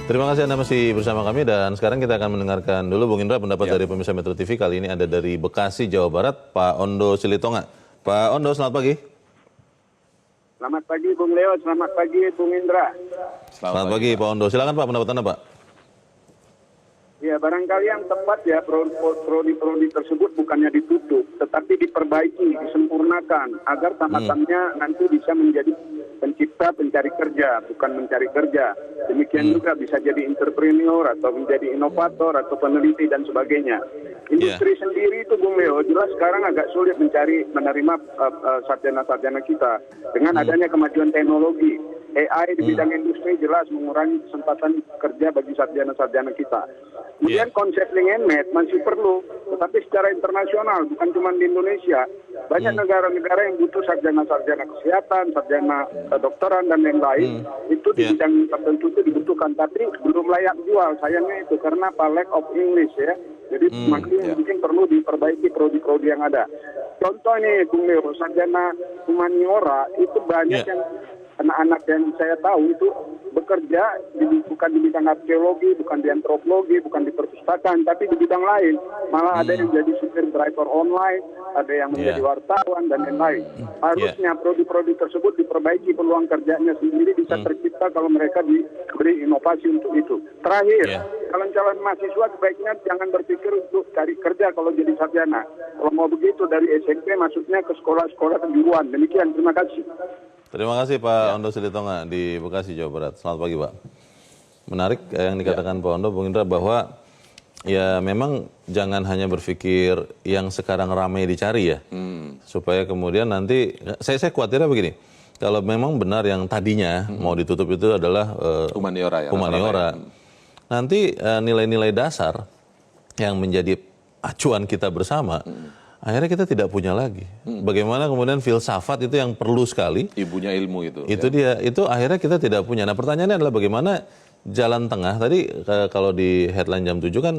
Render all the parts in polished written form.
Terima kasih Anda masih bersama kami dan sekarang kita akan mendengarkan dulu Bung Indra pendapat dari pemirsa Metro TV. Kali ini ada dari Bekasi, Jawa Barat, Pak Ondo Silitonga. Pak Ondo, selamat pagi. Selamat pagi Bung Leo, selamat pagi Bung Indra. Selamat pagi Pak Ondo. Silakan Pak pendapat Anda Pak. Ya barangkali yang tepat ya prodi-prodi tersebut bukannya ditutup, tetapi diperbaiki, disempurnakan agar tamat-tamatnya nanti bisa menjadi pencipta pencari kerja, bukan mencari kerja. Demikian juga bisa jadi entrepreneur atau menjadi inovator atau peneliti dan sebagainya. Industri sendiri itu Bung Leo jelas sekarang agak sulit menerima sarjana-sarjana kita dengan adanya kemajuan teknologi. AI di bidang industri jelas mengurangi kesempatan kerja bagi sarjana-sarjana kita. Kemudian konsep link and match masih perlu, tetapi secara internasional, bukan cuma di Indonesia. Banyak negara-negara yang butuh sarjana-sarjana kesehatan, sarjana kedokteran, dan lain-lain. Itu di bidang tertentu itu dibutuhkan, tapi belum layak jual. Sayangnya itu karena lack of English ya. Jadi mungkin perlu diperbaiki prodi-prodi yang ada. Contoh ini, Bung Leo, sarjana humaniora itu banyak yang anak-anak yang saya tahu itu bekerja bukan di bidang arkeologi, bukan di antropologi, bukan di perpustakaan, tapi di bidang lain. Malah ada yang jadi supir driver online, ada yang menjadi wartawan dan lain-lain. Harusnya prodi-prodi tersebut diperbaiki, peluang kerjanya sendiri bisa tercipta kalau mereka diberi inovasi untuk itu. Terakhir, calon-calon mahasiswa sebaiknya jangan berpikir untuk cari kerja kalau jadi sarjana. Kalau mau begitu dari SMP masuknya ke sekolah-sekolah kejuruan. Demikian, terima kasih. Terima kasih Pak Ondo Silitonga di Bekasi, Jawa Barat. Selamat pagi Pak. Menarik yang dikatakan Pak Ondo, Bung Indra, bahwa ya memang jangan hanya berpikir yang sekarang ramai dicari ya. Supaya kemudian nanti, saya khawatirnya begini, kalau memang benar yang tadinya mau ditutup itu adalah humaniora ya. Humaniora. Nanti nilai-nilai dasar yang menjadi acuan kita bersama, akhirnya kita tidak punya lagi. Bagaimana kemudian filsafat itu yang perlu sekali. Ibunya ilmu itu. Itu dia, itu akhirnya kita tidak punya. Nah pertanyaannya adalah bagaimana jalan tengah. Tadi kalau di headline jam 7 kan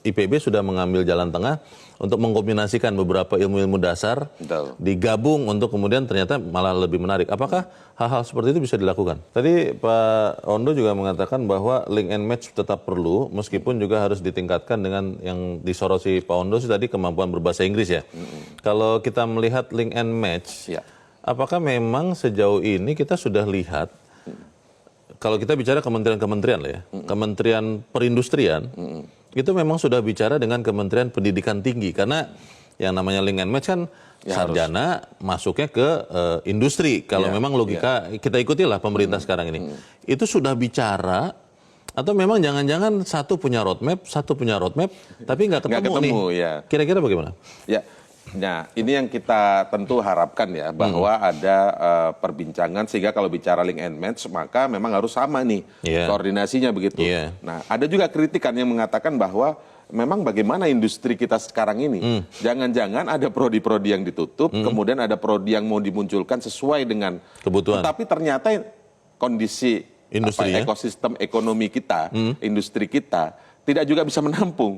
IPB sudah mengambil jalan tengah untuk mengkombinasikan beberapa ilmu-ilmu dasar, digabung untuk kemudian ternyata malah lebih menarik. Apakah hal-hal seperti itu bisa dilakukan? Tadi Pak Ondo juga mengatakan bahwa link and match tetap perlu, meskipun juga harus ditingkatkan dengan yang disoroti Pak Ondo tadi kemampuan berbahasa Inggris ya. Kalau kita melihat link and match, apakah memang sejauh ini kita sudah lihat, kalau kita bicara kementerian-kementerian lah ya, Kementerian Perindustrian, itu memang sudah bicara dengan Kementerian Pendidikan Tinggi, karena yang namanya link and match kan sarjana masuknya ke industri. Kalau memang logika kita ikutilah pemerintah sekarang ini, itu sudah bicara, atau memang jangan-jangan satu punya roadmap, tapi nggak ketemu nih. Kira-kira bagaimana? Ya. Nah, ini yang kita tentu harapkan ya, bahwa ada perbincangan sehingga kalau bicara link and match maka memang harus sama nih koordinasinya begitu. Nah, ada juga kritikan yang mengatakan bahwa memang bagaimana industri kita sekarang ini, jangan-jangan ada prodi-prodi yang ditutup, kemudian ada prodi yang mau dimunculkan sesuai dengan kebutuhan. Tetapi ternyata kondisi ekosistem ekonomi kita, industri kita tidak juga bisa menampung.